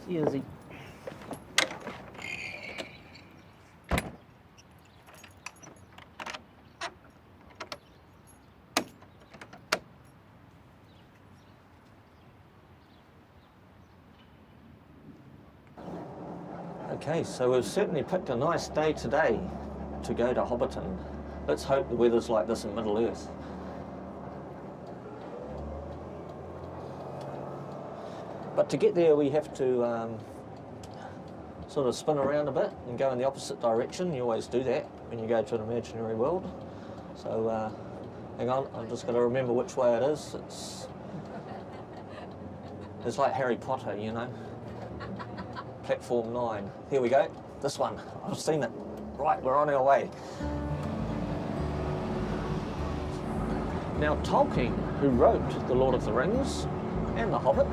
Cheersy. Okay, so we've certainly picked a nice day today to go to Hobbiton. Let's hope the weather's like this in Middle Earth. But to get there we have to sort of spin around a bit and go in the opposite direction. You always do that when you go to an imaginary world. So hang on, I've just got to remember which way it is. It's like Harry Potter, you know. Platform 9. Here we go. This one. I've seen it. Right, we're on our way. Now Tolkien, who wrote The Lord of the Rings and The Hobbit,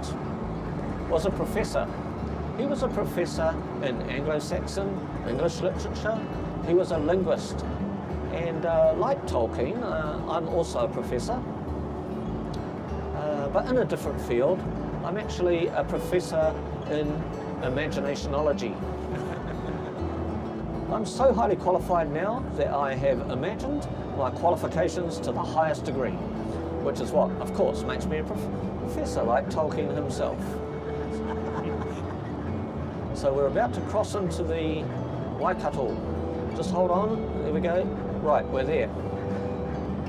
was a professor. He was a professor in Anglo-Saxon English literature. He was a linguist. And like Tolkien, I'm also a professor, but in a different field. I'm actually a professor in imaginationology. I'm so highly qualified now that I have imagined my qualifications to the highest degree, which is what, of course, makes me a professor like Tolkien himself. So we're about to cross into the Waikato. Just hold on, there we go. Right, we're there.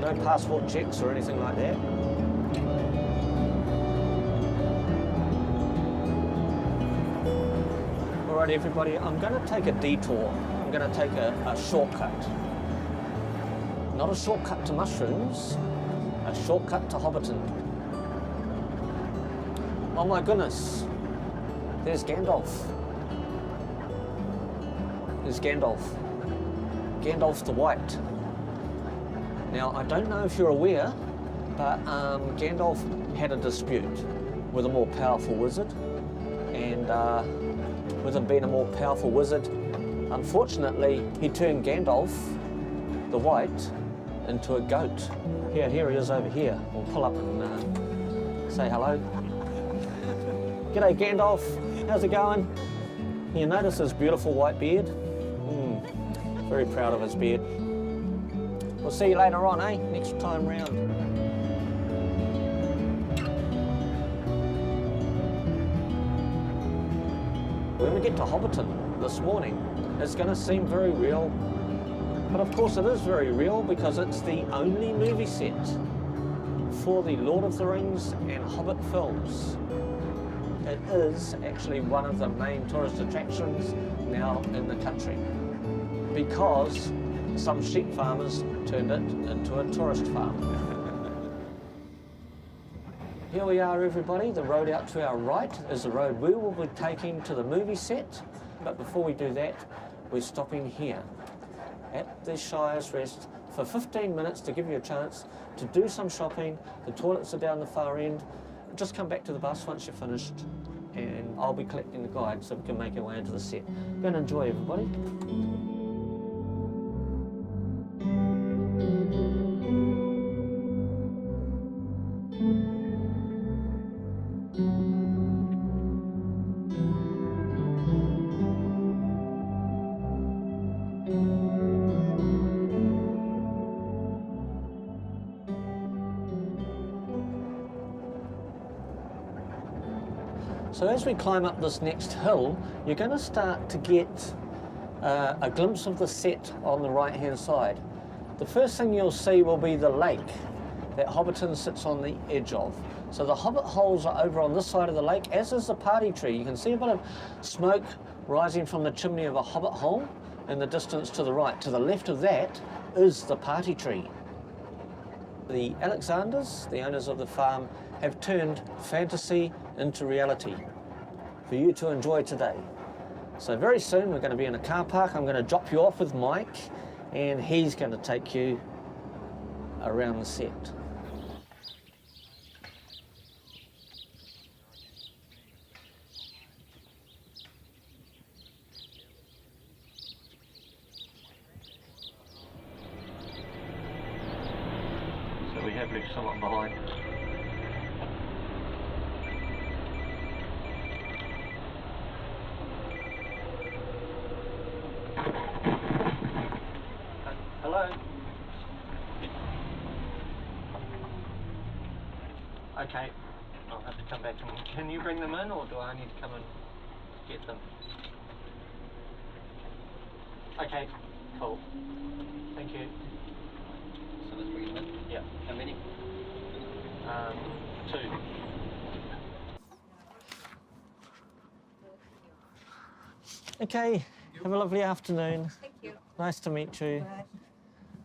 No passport checks or anything like that. Alright everybody, I'm going to take a detour. I'm going to take a shortcut. Not a shortcut to mushrooms, a shortcut to Hobbiton. Oh my goodness, there's Gandalf. There's Gandalf. Gandalf the White. Now, I don't know if you're aware, but Gandalf had a dispute with a more powerful wizard, and with him being a more powerful wizard, unfortunately, he turned Gandalf the White into a goat. Here he is over here. We'll pull up and say hello. G'day Gandalf, how's it going? You notice his beautiful white beard? Very proud of his beard. We'll see you later on, eh? Next time round. When we get to Hobbiton this morning, it's going to seem very real. But of course it is very real because it's the only movie set for the Lord of the Rings and Hobbit films. It is actually one of the main tourist attractions now in the country, because some sheep farmers turned it into a tourist farm. Here we are everybody, the road out to our right is the road we will be taking to the movie set, but before we do that, we're stopping here at the Shire's Rest for 15 minutes to give you a chance to do some shopping. The toilets are down the far end. Just come back to the bus once you're finished and I'll be collecting the guide so we can make our way into the set. Go and enjoy everybody. So as we climb up this next hill, you're going to start to get a glimpse of the set on the right hand side. The first thing you'll see will be the lake that Hobbiton sits on the edge of. So the Hobbit holes are over on this side of the lake, as is the party tree. You can see a bit of smoke rising from the chimney of a Hobbit hole in the distance to the right. To the left of that is the party tree. The Alexanders, the owners of the farm, have turned fantasy into reality for you to enjoy today. So very soon we're going to be in a car park. I'm going to drop you off with Mike and he's going to take you around the set. So we have left someone behind. Hello? Okay, I'll have to come back and... Can you bring them in, or do I need to come and get them? Okay, cool. Thank you. So let's bring them in. Yeah. How many? 2. Okay, have a lovely afternoon. Thank you. Nice to meet you.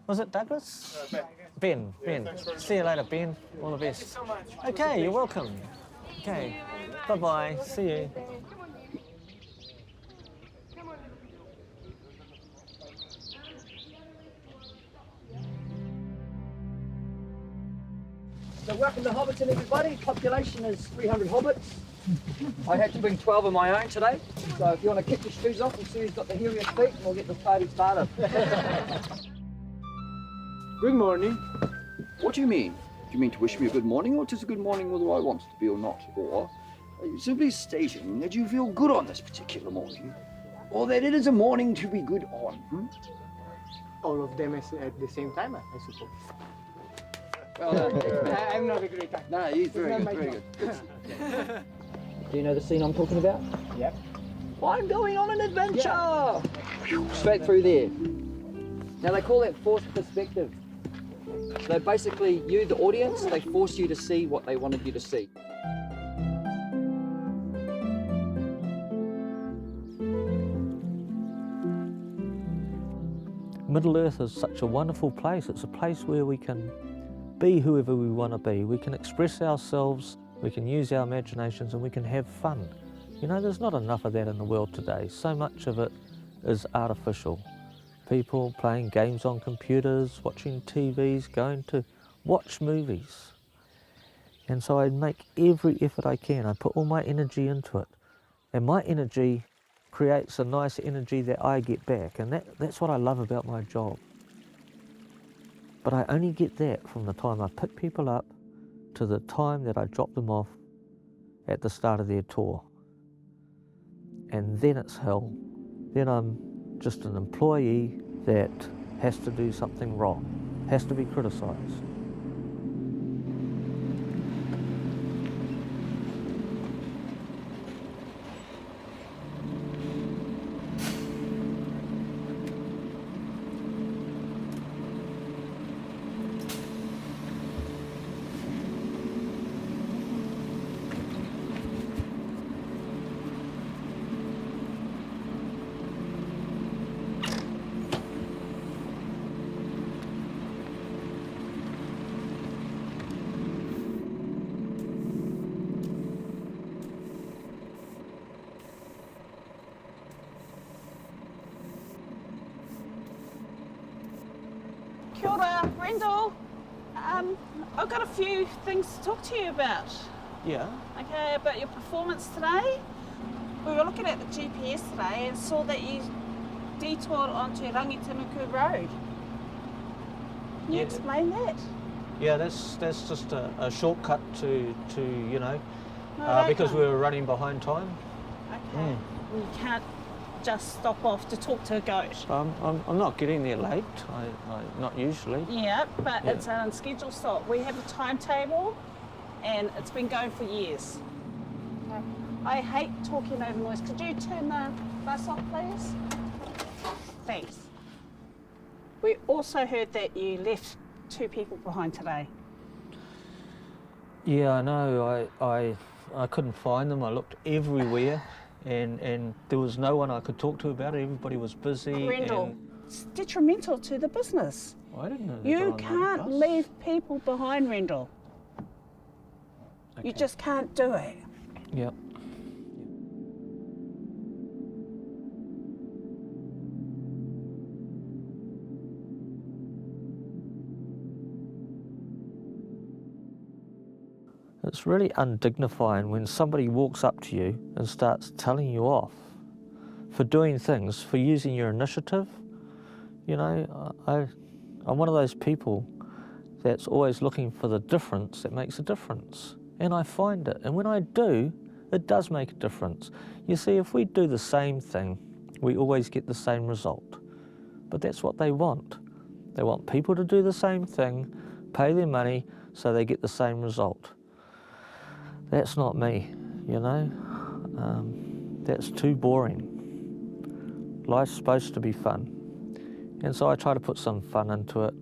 Was it Douglas? Ben. Ben. See you later, Ben. All the best. So much. Okay, you're welcome. Okay, bye-bye. See you. So welcome to Hobbiton, everybody. Population is 300 hobbits. I had to bring 12 of my own today. So if you want to kick your shoes off and see who's got the hairiest feet, and we'll get this party started. Good morning. What do you mean? Do you mean to wish me a good morning, or 'tis a good morning whether I want it to be or not? Or are you simply stating that you feel good on this particular morning, or that it is a morning to be good on? All of them at the same time, I suppose. Well done. I'm not a great actor. No, he's very not good, my very job. good. Do you know the scene I'm talking about? Yep. I'm going on an adventure! Straight through there. Now they call that forced perspective. So basically, you, the audience, they force you to see what they wanted you to see. Middle Earth is such a wonderful place. It's a place where we can be whoever we want to be. We can express ourselves, we can use our imaginations, and we can have fun. You know, there's not enough of that in the world today. So much of it is artificial. People playing games on computers, watching TVs, going to watch movies. And so I make every effort I can. I put all my energy into it. And my energy creates a nice energy that I get back. And that's what I love about my job. But I only get that from the time I pick people up to the time that I drop them off at the start of their tour. And then it's hell. Then I'm just an employee that has to do something wrong, has to be criticised. Kia ora, Rendall. I've got a few things to talk to you about. Yeah. Okay, about your performance today. We were looking at the GPS today and saw that you detoured onto Rangitinuku Road. Can you Yeah. explain that? Yeah, that's just a shortcut to you know, No, that because we one. were running behind time. Okay. You can't just stop off to talk to a goat. I'm not getting there late, not usually. Yeah, but Yeah. it's an unscheduled stop. We have a timetable and it's been going for years. Okay. I hate talking over noise. Could you turn the bus off, please? Thanks. We also heard that you left 2 people behind today. Yeah, I know. I couldn't find them. I looked everywhere, and there was no one I could talk to about it. Everybody was busy. Rendall, and it's detrimental to the business. I didn't know they You got on the can't bus. leave people behind, Rendall. You Okay. just can't do it. Yep. It's really undignifying when somebody walks up to you and starts telling you off for doing things, for using your initiative. You know, I'm one of those people that's always looking for the difference that makes a difference. And I find it. And when I do, it does make a difference. You see, if we do the same thing, we always get the same result. But that's what they want. They want people to do the same thing, pay their money, so they get the same result. That's not me, you know. That's too boring. Life's supposed to be fun. And so I try to put some fun into it.